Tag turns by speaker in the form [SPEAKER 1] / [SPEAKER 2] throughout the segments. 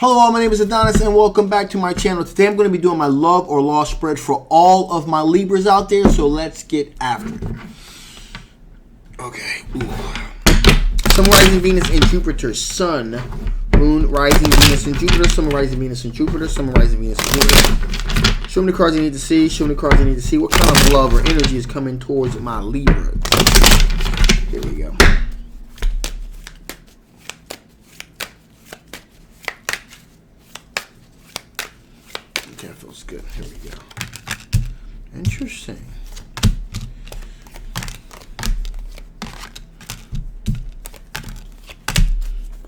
[SPEAKER 1] Hello, my name is Adonis and welcome back to my channel. Today I'm going to be doing my love or loss spread for all of my Libras out there, so let's get after it. Okay. Sun, rising Venus, and Jupiter. Sun, Moon, rising Venus, and Jupiter. Sun, rising Venus, and Jupiter. Sun, rising Venus, and Jupiter. Show me the cards you need to see. Show me the cards you need to see. What kind of love or energy is coming towards my Libra? Here we go. Okay, that feels good. Here we go. Interesting.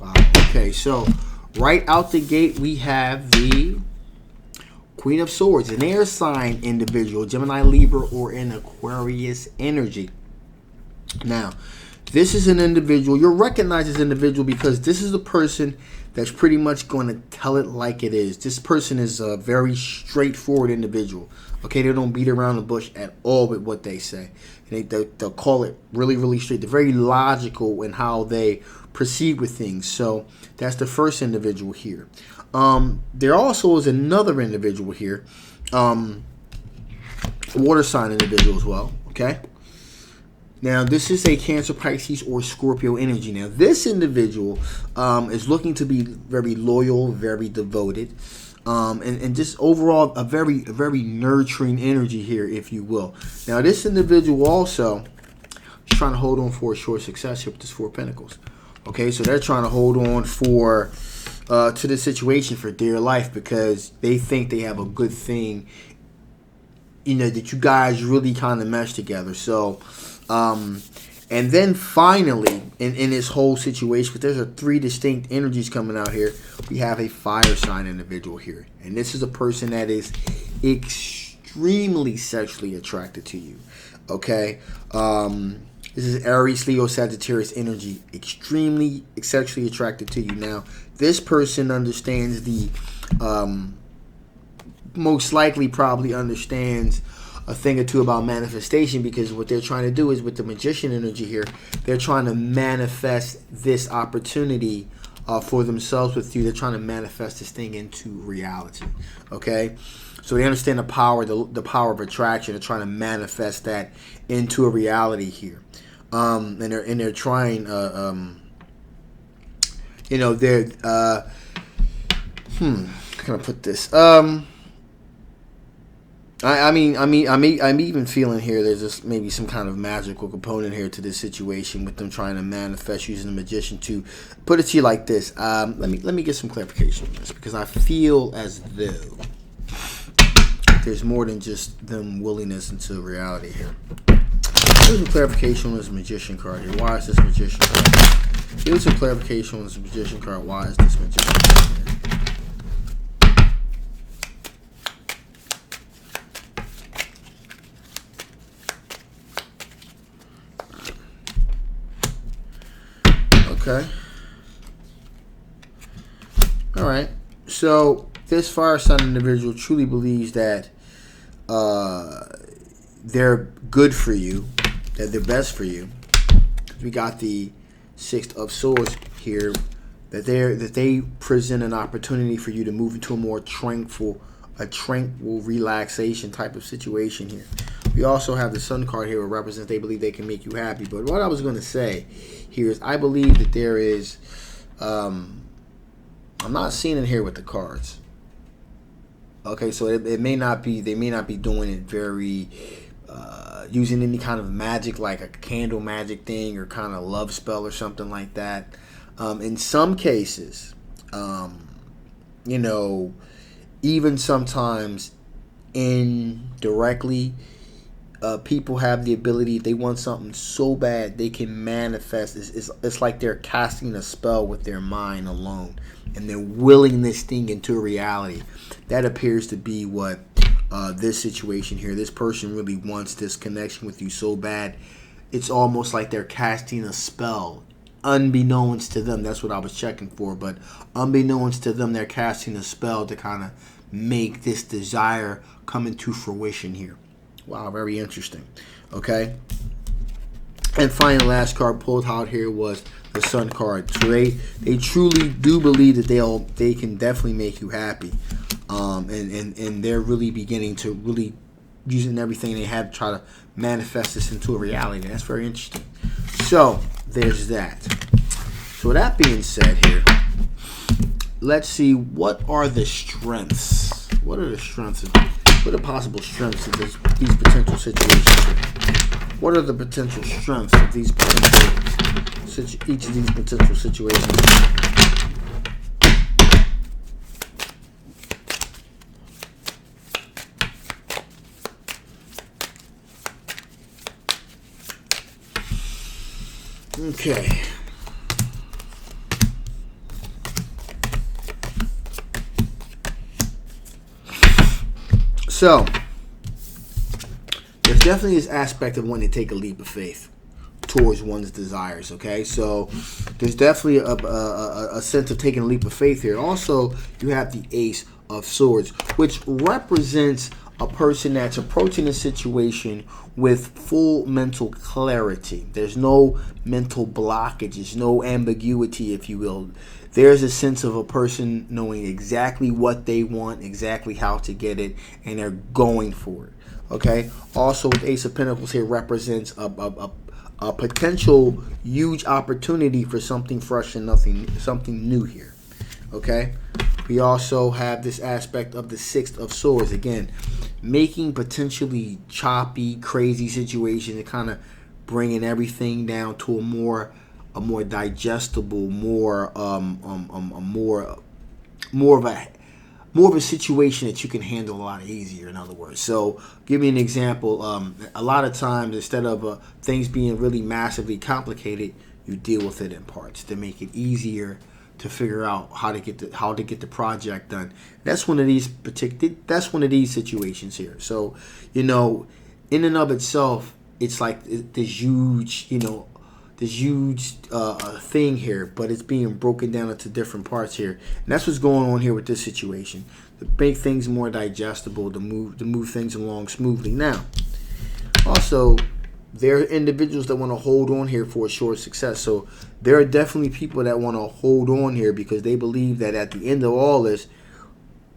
[SPEAKER 1] Wow. Okay, so right out the gate, we have the Queen of Swords, an air sign individual, Gemini, Libra, or an Aquarius energy. Now, this is an individual. You'll recognize this individual because this is a person that's pretty much going to tell it like it is. This person is a very straightforward individual. Okay, they don't beat around the bush at all with what they say. They'll call it really, really straight. They're very logical in how they proceed with things. So that's the first individual here. There also is another individual here, water sign individual as well. Okay. Now, this is a Cancer, Pisces, or Scorpio energy. Now, this individual is looking to be very loyal, very devoted, and just overall a very nurturing energy here, if you will. Now, this individual also is trying to hold on for a short success here with this Four of Pentacles. Okay, so they're trying to hold on for to the situation for dear life because they think they have a good thing, that you guys really kind of mesh together. So, and then finally, in this whole situation, but there's three distinct energies coming out here. We have a fire sign individual here. And this is a person that is extremely sexually attracted to you. Okay? This is Aries, Leo, Sagittarius energy. Extremely sexually attracted to you. Now, this person understands the, most likely probably understands a thing or two about manifestation, because what they're trying to do is with the magician energy here, they're trying to manifest this opportunity for themselves with you. They're trying to manifest this thing into reality. Okay, so they understand the power of attraction. They're trying to manifest that into a reality here, and they're trying they're how can I put this? I'm even feeling here there's just maybe some kind of magical component here to this situation with them trying to manifest using the magician to put it to you like this. Let me get some clarification on this, because I feel as though there's more than just them willingness into reality here. Here's some clarification on this magician card here. Why is this magician card? Here's some clarification on this magician card. Why is this magician card here? Okay. All right. So this fire sign individual truly believes that they're good for you, that they're best for you. We got the Six of Swords here, that they present an opportunity for you to move into a more tranquil relaxation type of situation here. We also have the Sun card here, which represents they believe they can make you happy. But what I was going to say here is I believe that there is, I'm not seeing it here with the cards. Okay, so it may not be, they may not be doing it very, using any kind of magic, like a candle magic thing or kind of love spell or something like that. In some cases, even sometimes indirectly, people have the ability, if they want something so bad, they can manifest. It's like they're casting a spell with their mind alone, and they're willing this thing into reality. That appears to be what this situation here, this person really wants this connection with you so bad, it's almost like they're casting a spell unbeknownst to them. That's what I was checking for, but unbeknownst to them, they're casting a spell to kind of make this desire come into fruition here. Wow, very interesting. Okay. And finally, last card pulled out here was the Sun card. So they truly do believe that they can definitely make you happy, and they're really beginning to really using everything they have to try to manifest this into a reality. That's very interesting. So there's that. So with that being said here, let's see what are the strengths. What are the strengths? What are the possible strengths of these potential situations? What are the potential strengths of these each of these potential situations? Okay. So, there's definitely this aspect of wanting to take a leap of faith towards one's desires, okay? So, there's definitely a sense of taking a leap of faith here. Also, you have the Ace of Swords, which represents a person that's approaching a situation with full mental clarity. There's no mental blockages, no ambiguity, if you will. There's a sense of a person knowing exactly what they want, exactly how to get it, and they're going for it. Okay? Also, with Ace of Pentacles here represents a potential huge opportunity for something fresh and something new here. Okay? We also have this aspect of the Six of Swords. Again, making potentially choppy, crazy situations and kind of bringing everything down to a more digestible, more of a situation that you can handle a lot easier. In other words, so give me an example. A lot of times, instead of things being really massively complicated, you deal with it in parts to make it easier to figure out how to get the project done. That's one of these situations here. So, in and of itself, it's like this huge, thing here, but it's being broken down into different parts here. And that's what's going on here with this situation. To make things more digestible, to move things along smoothly. Now, also, there are individuals that want to hold on here for a short success. So there are definitely people that want to hold on here because they believe that at the end of all this,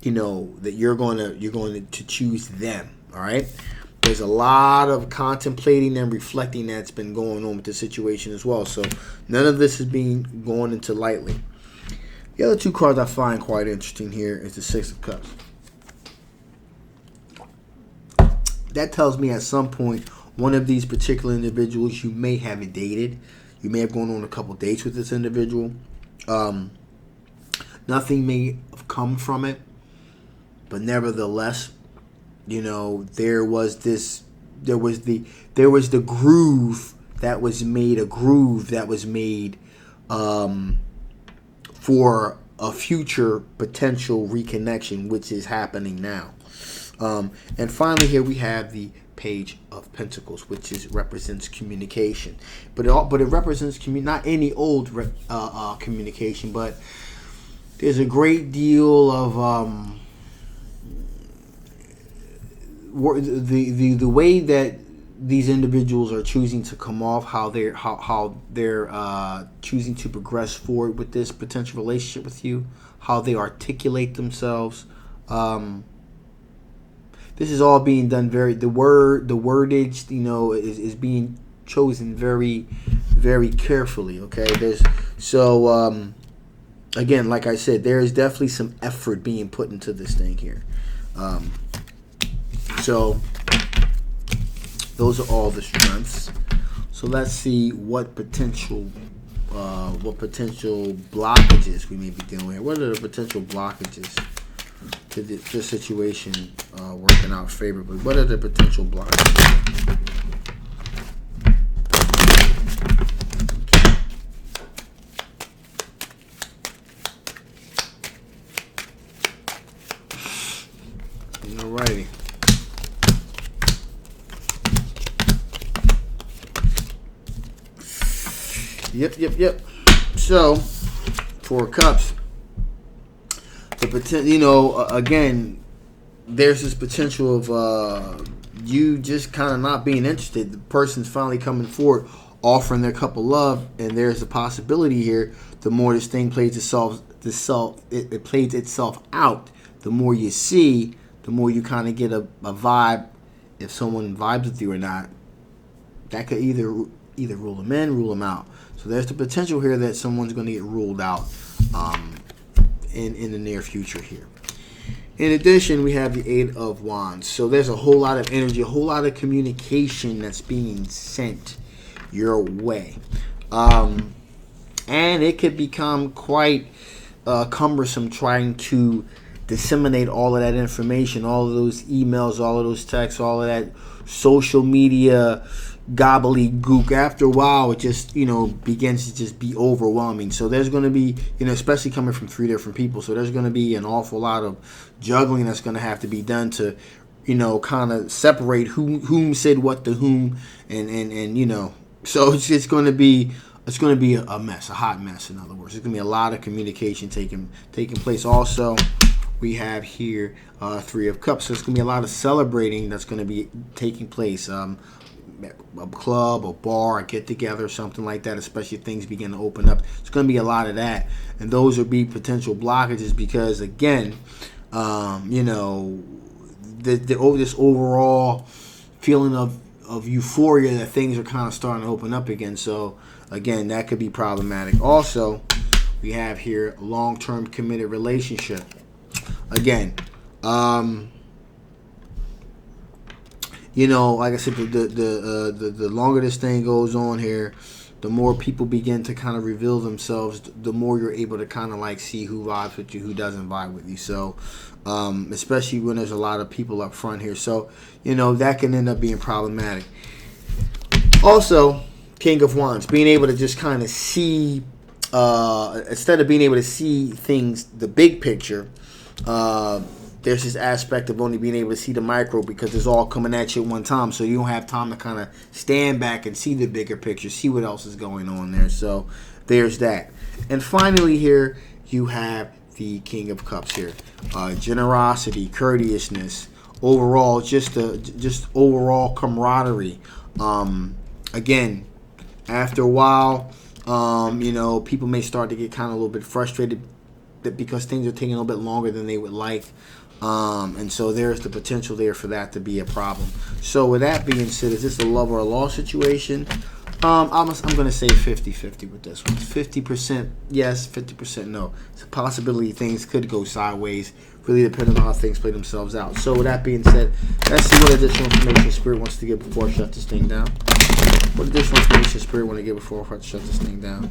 [SPEAKER 1] that you're going to choose them. All right. There's a lot of contemplating and reflecting that's been going on with the situation as well. So none of this is being going into lightly. The other two cards I find quite interesting here is the Six of Cups. That tells me at some point one of these particular individuals you may have dated. You may have gone on a couple dates with this individual. Nothing may have come from it, but nevertheless, there was the groove that was made, for a future potential reconnection, which is happening now. And finally, here we have the Page of Pentacles, which represents communication, but it represents not any old communication, but there's a great deal of the way that these individuals are choosing to come off, how they're choosing to progress forward with this potential relationship with you, how they articulate themselves. This is all being done the wordage, is being chosen very, very carefully. Okay, again, like I said, there is definitely some effort being put into this thing here. So those are all the strengths. So let's see what potential blockages we may be dealing with. What are the potential blockages to this situation working out favorably? What are the potential blockages? Alrighty. Yep. So, Four of Cups. The potential, again, there's this potential of you just kind of not being interested. The person's finally coming forward, offering their cup of love, and there's a possibility here. The more this thing plays it plays itself out. The more you see, the more you kind of get a vibe if someone vibes with you or not. That could either rule them in, rule them out. So there's the potential here that someone's going to get ruled out in the near future here. In addition, we have the Eight of Wands. So there's a whole lot of energy, a whole lot of communication that's being sent your way. And it could become quite cumbersome trying to disseminate all of that information, all of those emails, all of those texts, all of that social media gobbledygook. After a while, it just, begins to just be overwhelming. So there's going to be, especially coming from 3 different people, so there's going to be an awful lot of juggling that's going to have to be done to, kind of separate whom said what to whom, and so it's going to be a mess, a hot mess. In other words, there's going to be a lot of communication taking place. Also, we have here 3 of Cups, so it's going to be a lot of celebrating that's going to be taking place. A club, a bar, a get-together, something like that, especially if things begin to open up. It's going to be a lot of that. And those would be potential blockages because, again, this overall feeling of euphoria that things are kind of starting to open up again. So, again, that could be problematic. Also, we have here a long-term committed relationship. Again, like I said, the longer this thing goes on here, the more people begin to kind of reveal themselves, the more you're able to kind of like see who vibes with you, who doesn't vibe with you. So, especially when there's a lot of people up front here. So, that can end up being problematic. Also, King of Wands, being able to just kind of see, instead of being able to see things, the big picture, there's this aspect of only being able to see the micro because it's all coming at you at one time. So you don't have time to kind of stand back and see the bigger picture, see what else is going on there. So there's that. And finally here, you have the King of Cups here. Generosity, courteousness, overall, just overall camaraderie. Again, after a while, people may start to get kind of a little bit frustrated because things are taking a little bit longer than they would like. And so there's the potential there for that to be a problem. So with that being said, is this a love or a loss situation? I'm going to say 50-50 with this one. 50% yes, 50% no. It's a possibility things could go sideways, really depending on how things play themselves out. So with that being said, let's see what additional information Spirit wants to give before I shut this thing down. What additional information Spirit want to give before I shut this thing down?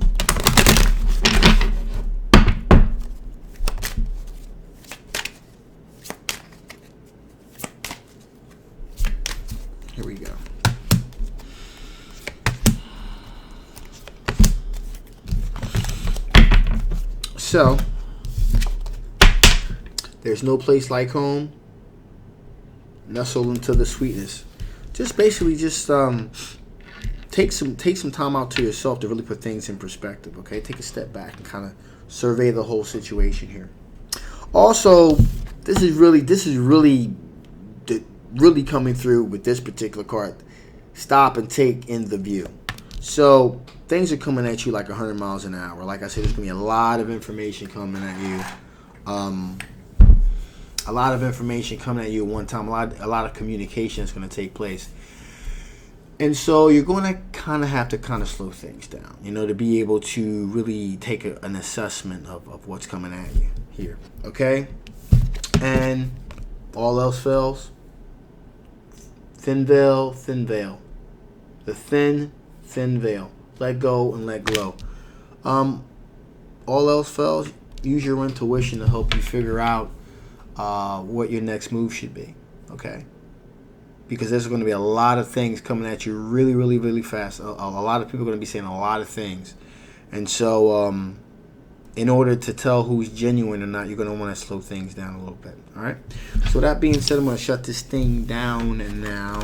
[SPEAKER 1] Here we go. So, there's no place like home. Nestle into the sweetness. Just basically take some time out to yourself to really put things in perspective, okay? Take a step back and kind of survey the whole situation here. Also, this is really coming through with this particular card. Stop and take in the view. So things are coming at you like 100 miles an hour. Like I said, there's going to be a lot of information coming at you. A lot of information coming at you at one time. A lot of communication is going to take place. And so you're going to kind of have to slow things down, to be able to really take an assessment of what's coming at you here. Okay? And all else fails. Thin veil, thin veil. The thin veil. Let go and let go. All else fails, use your intuition to help you figure out what your next move should be. Okay? Because there's going to be a lot of things coming at you really, really, really fast. A lot of people are going to be saying a lot of things. And so, in order to tell who's genuine or not, you're going to want to slow things down a little bit. All right? So that being said, I'm going to shut this thing down now.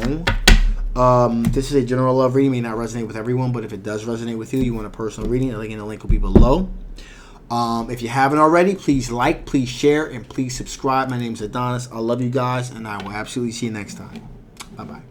[SPEAKER 1] This is a general love reading. May not resonate with everyone, but if it does resonate with you, you want a personal reading, again, the link will be below. If you haven't already, please like, please share, and please subscribe. My name is Adonis. I love you guys, and I will absolutely see you next time. Bye-bye.